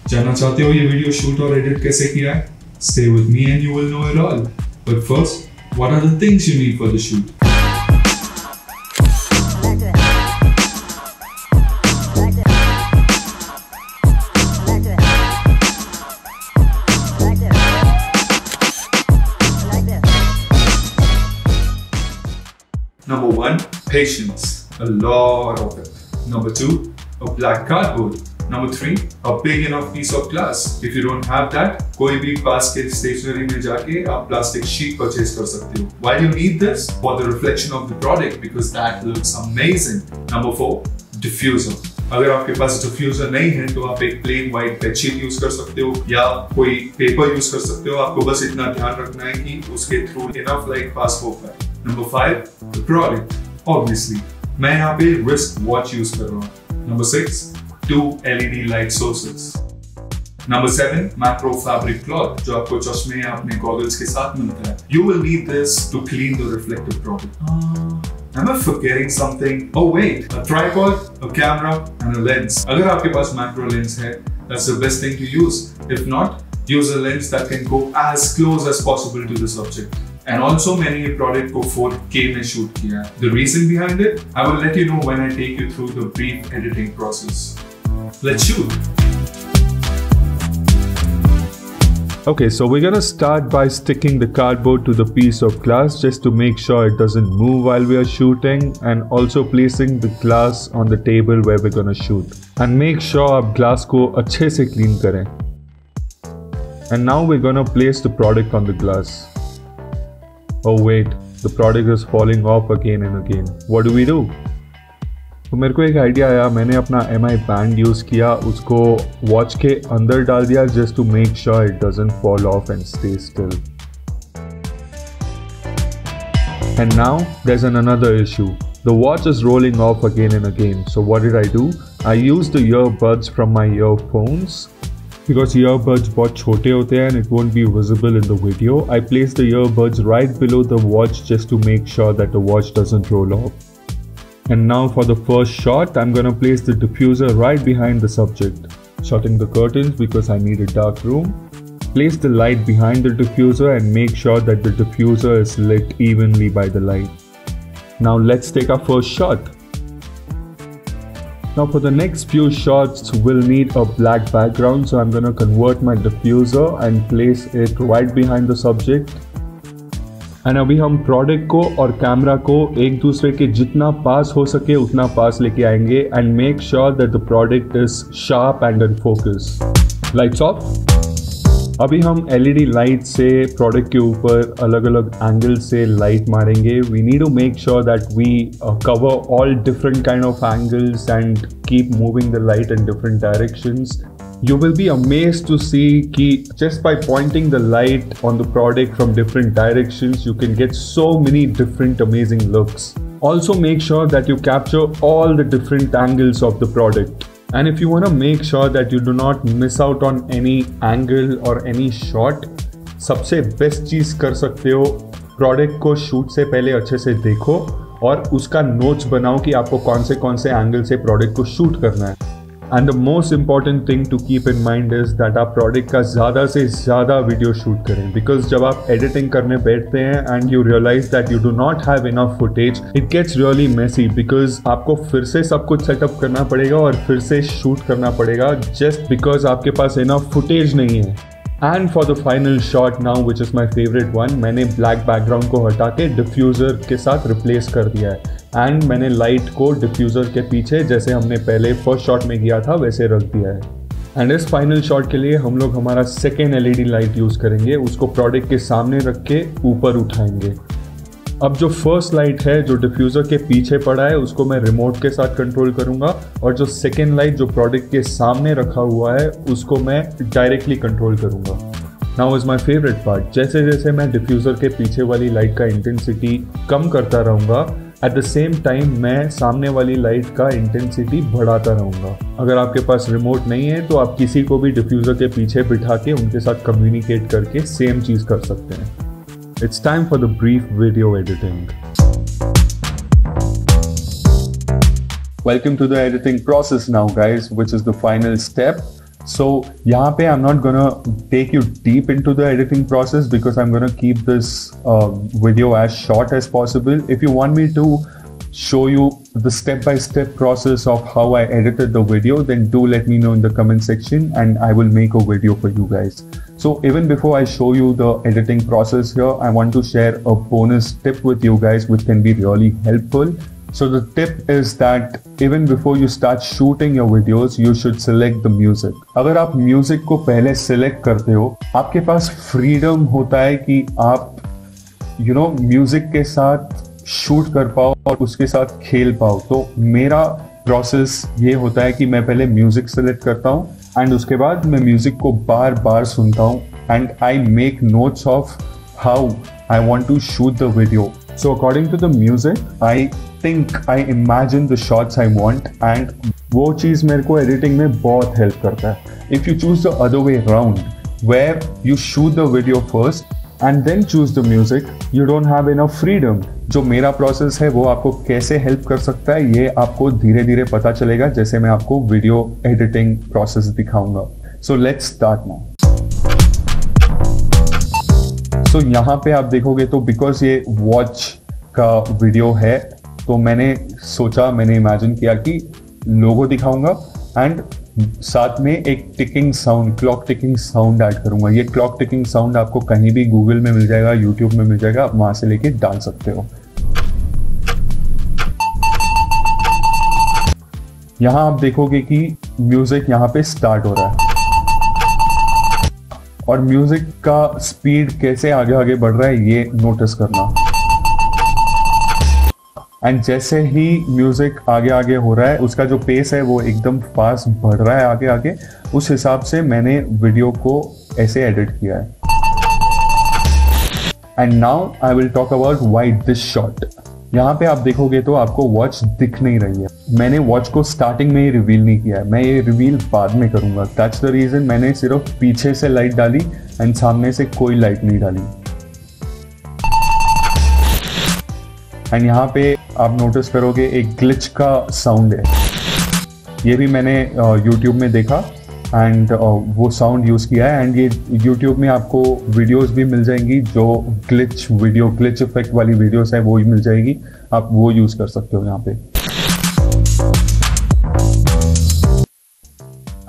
जानना चाहते हो ये वीडियो शूट और एडिट कैसे किया है? Stay with me and you will know it all. But first, what are the things you need for the shoot? Number 1, patience. A lot of it. Number 2, a black cardboard. Number 3, a big enough piece of glass. If you don't have that, कोई भी पास के stationery में जाके आप plastic sheet purchase कर सकते हो. Why do you need this? For the reflection of the product, because that looks amazing. Number 4, diffuser. अगर आपके पास diffuser नहीं है तो आप एक plain white bedsheet यूज कर सकते हो या कोई पेपर यूज कर सकते हो. आपको बस इतना ध्यान रखना है कि उसके through enough light pass हो पाए. Number 5, the product. Obviously, मैं यहाँ पे wrist watch यूज कर रहा हूँ. Number 6, 2 LED light sources. Number 7, macro fabric cloth, जो आपको चश्मे या अपने goggles के साथ मिलता है. You will need this to clean the reflective product. Am I forgetting something? Oh wait, a tripod, a camera, and a lens. अगर आपके पास macro lens है, that's the best thing to use. If not, use a lens that can go as close as possible to the subject. And also मैंने ये product को 4K में shoot किया है. The reason behind it, I will let you know when I take you through the brief editing process. Let's shoot. Okay, so we're gonna start by sticking the cardboard to the piece of glass just to make sure it doesn't move while we are shooting, and also placing the glass on the table where we're gonna shoot. And make sure आप glass को अच्छे से clean करें. And now we're gonna place the product on the glass. Oh wait, the product is falling off again and again. What do we do? तो मेरे को एक idea आया. मैंने अपना MI बैंड यूज़ किया, उसको वॉच के अंदर डाल दिया just to make sure it doesn't fall off and stay still. And now there's another issue. The watch is rolling off again and again. So what did I do? I used the earbuds from my earphones. Because earbuds बहुत छोटे होते हैं and it won't be visible in the video, I placed the earbuds right below the watch just to make sure that the watch doesn't roll off. And now for the first shot, I'm gonna place the diffuser right behind the subject. Shutting the curtains because I need a dark room. Place the light behind the diffuser and make sure that the diffuser is lit evenly by the light. Now let's take our first shot. Now for the next few shots, we'll need a black background, so I'm gonna convert my diffuser and place it right behind the subject. And अभी हम product को और camera को एक दूसरे के जितना पास हो सके उतना पास लेके आएंगे and make sure that the product is sharp and in focus. Lights off. अभी हम LED लाइट से प्रोडक्ट के ऊपर अलग अलग एंगल से लाइट मारेंगे. We need to make sure that we cover all different kind of angles and keep moving the light in different directions. You will be amazed to see कि just by pointing the light on the product from different directions, you can get so many different amazing looks. Also make sure that you capture all the different angles of the product. And if you want to make sure that you do not miss out on any angle or any shot, सबसे best चीज़ कर सकते हो, product को shoot से पहले अच्छे से देखो और उसका नोट्स बनाओ कि आपको कौन से एंगल से प्रोडक्ट को शूट करना है. And the most important thing to keep in mind is that आप प्रोडक्ट का ज़्यादा से ज़्यादा वीडियो शूट करें. बिकॉज जब आप एडिटिंग करने बैठते हैं and you realize that you do not have enough footage, it gets really messy because आपको फिर से सब कुछ सेटअप करना पड़ेगा और फिर से शूट करना पड़ेगा जस्ट बिकॉज आपके पास इनफ फुटेज नहीं है. And for the final shot now which is my favourite one, मैंने ब्लैक बैकग्राउंड को हटा के डिफ्यूज़र के साथ रिप्लेस कर दिया है. एंड मैंने लाइट को डिफ्यूज़र के पीछे जैसे हमने पहले फर्स्ट शॉट में किया था वैसे रख दिया है. एंड इस फाइनल शॉट के लिए हम लोग हमारा सेकेंड LED लाइट यूज़ करेंगे. उसको प्रोडक्ट के सामने रख के ऊपर उठाएंगे. अब जो फर्स्ट लाइट है जो डिफ्यूज़र के पीछे पड़ा है उसको मैं रिमोट के साथ कंट्रोल करूंगा और जो सेकेंड लाइट जो प्रोडक्ट के सामने रखा हुआ है उसको मैं डायरेक्टली कंट्रोल करूंगा. Now is my favourite part. जैसे जैसे मैं डिफ्यूज़र के पीछे वाली लाइट का इंटेंसिटी कम करता रहूँगा, एट द सेम टाइम मैं सामने वाली लाइट का इंटेंसिटी बढ़ाता रहूँगा. अगर आपके पास रिमोट नहीं है तो आप किसी को भी डिफ्यूज़र के पीछे बिठा के उनके साथ कम्युनिकेट करके सेम चीज़ कर सकते हैं. It's time for the brief video editing. Welcome to the editing process now, guys, which is the final step. So यहाँ पे I'm not gonna take you deep into the editing process because I'm gonna keep this video as short as possible. If you want me to show you the step-by-step process of how I edited the video, then do let me know in the comment section and I will make a video for you guys. So even before I show you the editing process here, I want to share a bonus tip with you guys which can be really helpful. So the tip is that even before you start shooting your videos, you should select the music. अगर आप music को पहले select करते हो, आपके पास freedom होता है कि आप म्यूजिक के साथ शूट कर पाओ और उसके साथ खेल पाओ. तो मेरा प्रोसेस ये होता है कि मैं पहले म्यूजिक सेलेक्ट करता हूँ एंड उसके बाद मैं म्यूजिक को बार बार सुनता हूँ and I make notes of how I want to shoot the video. So according to the music, I think I imagine the shots I want and वो चीज़ मेरे को editing में बहुत help करता है. If you choose the other way around, where you shoot the video first and then choose the music, you don't have enough freedom. जो मेरा process है वो आपको कैसे help कर सकता है ये आपको धीरे धीरे पता चलेगा जैसे मैं आपको video editing process दिखाऊंगा. So let's start now. तो यहाँ पे आप देखोगे तो बिकॉज ये वॉच का वीडियो है तो मैंने इमेजिन किया कि लोगो दिखाऊंगा एंड साथ में एक ticking sound, clock ticking sound add करूंगा. ये क्लॉक टिकिंग साउंड आपको कहीं भी गूगल में मिल जाएगा, यूट्यूब में मिल जाएगा, आप वहां से लेके डाल सकते हो. यहाँ आप देखोगे कि म्यूजिक यहाँ पे स्टार्ट हो रहा है और म्यूजिक का स्पीड कैसे आगे आगे बढ़ रहा है ये नोटिस करना. एंड जैसे ही म्यूजिक आगे आगे हो रहा है उसका जो पेस है वो एकदम फास्ट बढ़ रहा है आगे आगे. उस हिसाब से मैंने वीडियो को ऐसे एडिट किया है. And now I will talk about why this shot. यहाँ पे आप देखोगे तो आपको वॉच दिख नहीं रही है. मैंने वॉच को स्टार्टिंग में ही रिवील नहीं किया है, मैं ये रिवील बाद में करूंगा. दैट्स द रीजन मैंने सिर्फ पीछे से लाइट डाली एंड सामने से कोई लाइट नहीं डाली. एंड यहाँ पे आप नोटिस करोगे एक ग्लिच का साउंड है. ये भी मैंने YouTube में देखा एंड वो साउंड यूज किया है. एंड ये YouTube में आपको वीडियोस भी मिल जाएंगी जो ग्लिच इफेक्ट वाली वीडियोस है वो ही मिल जाएगी, आप वो यूज कर सकते हो यहाँ पे.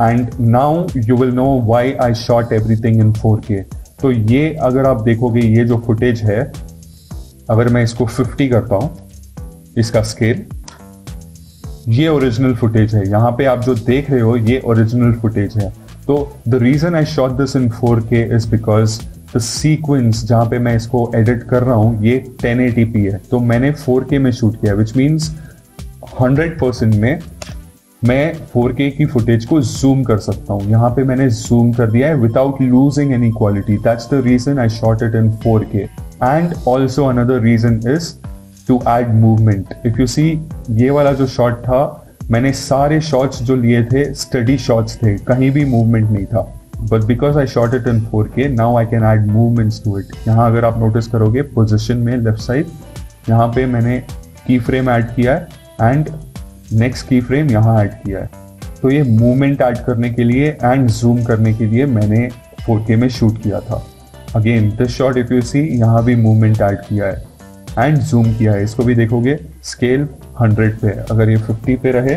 And now you will know why I shot everything in 4K. तो ये अगर आप देखोगे ये जो फुटेज है, अगर मैं इसको 50 करता हूं इसका स्केल, ये ओरिजिनल फुटेज है. यहाँ पे आप जो देख रहे हो ये ओरिजिनल फुटेज है. तो the reason I shot this in 4K is because the sequence जहाँ पे मैं इसको एडिट कर रहा हूँ ये 1080p है. तो मैंने 4K में शूट किया विच मीन्स 100% में मैं 4K की फुटेज को जूम कर सकता हूँ. यहाँ पे मैंने जूम कर दिया है without losing any quality. That's the reason I shot it in 4K. And also another reason is to add movement. If you see ये वाला जो शॉट था, मैंने सारे शॉट्स जो लिए थे स्टडी शॉट्स थे, कहीं भी मूवमेंट नहीं था. But because I shot it in 4K now I can add movements to it. यहाँ अगर आप नोटिस करोगे पोजीशन में लेफ्ट साइड यहाँ पे मैंने की फ्रेम ऐड किया है एंड नेक्स्ट की फ्रेम यहाँ ऐड किया है. तो ये मूवमेंट ऐड करने के लिए एंड जूम करने के लिए मैंने 4K में शूट किया था. Again this shot if you see यहाँ भी मूवमेंट ऐड किया है एंड जूम किया है. इसको भी देखोगे स्केल 100 पे है, अगर ये 50 पे रहे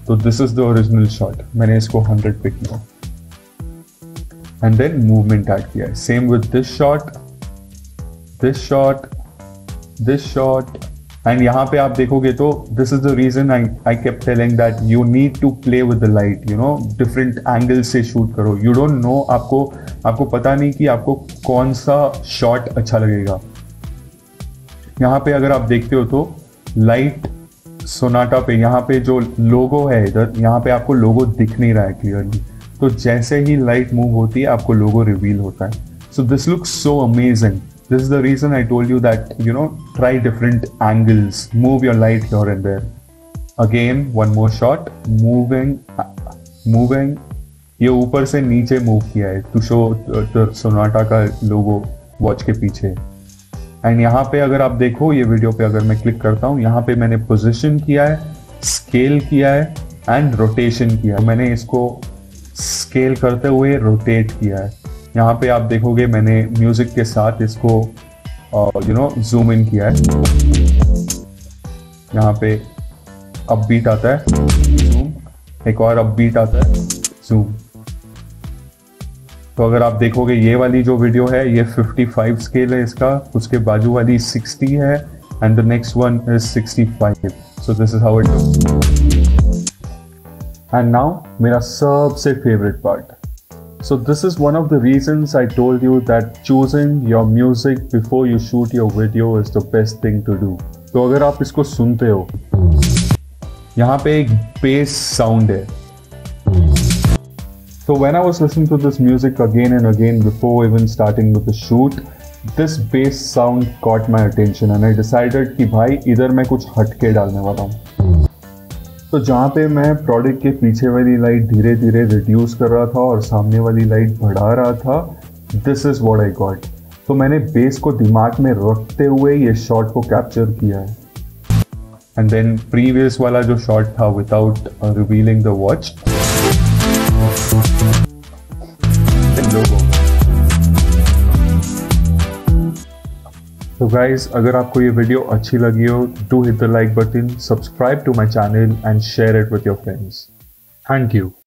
तो this is the original shot. मैंने इसको 100 पे किया एंड देन मूवमेंट ऐड किया है. Same with this shot, this shot, this shot. And यहाँ पे आप देखोगे तो this is the reason I kept telling that you need to play with the light. Different angle से शूट करो. You don't know, आपको पता नहीं कि आपको कौन सा शॉट अच्छा लगेगा. यहाँ पे अगर आप देखते हो तो लाइट सोनाटा पे यहाँ पे जो लोगो है इधर, यहाँ पे आपको लोगो दिख नहीं रहा है क्लियरली. तो जैसे ही लाइट मूव होती है आपको लोगो रिवील होता है. So this looks so amazing. This is the reason I told you that, try different angles, move your light here and there. Again, one more shot, moving. ये ऊपर से नीचे मूव किया है to show the Sonata का लोगो watch के पीछे. And यहाँ पे अगर आप देखो ये वीडियो पे अगर मैं क्लिक करता हूँ, यहाँ पे मैंने पोजीशन किया है, स्केल किया है एंड रोटेशन किया है. मैंने इसको स्केल करते हुए रोटेट किया है। यहाँ पे आप देखोगे मैंने म्यूजिक के साथ इसको जूम इन किया है। यहाँ पे अप बीट आता है, जूम, एक और अप बीट आता है, जूम। तो अगर आप देखोगे ये वाली जो वीडियो है ये 55 स्केल है इसका, उसके बाजू वाली 60 है and the next one is 65। So this is how it looks. And now मेरा सबसे favourite part. So this is one of the reasons I told you that choosing your music before you shoot your video is the best thing to do. तो अगर आप इसको सुनते हो, यहाँ पे एक bass sound है। So when I was listening to this music again and again before even starting with the shoot, this bass sound caught my attention and I decided कि भाई इधर मैं कुछ हटके डालने वाला हूँ। तो जहाँ पे मैं प्रोडक्ट के पीछे वाली लाइट धीरे धीरे रिड्यूस कर रहा था और सामने वाली लाइट बढ़ा रहा था, this is what I got. तो मैंने बेस को दिमाग में रखते हुए ये शॉट को कैप्चर किया है। एंड देन प्रीवियस वाला जो शॉट था विदाउट रिवीलिंग द वॉच, तो गाइज अगर आपको ये वीडियो अच्छी लगी हो, do hit the like button, subscribe to my channel and share it with your friends. Thank you.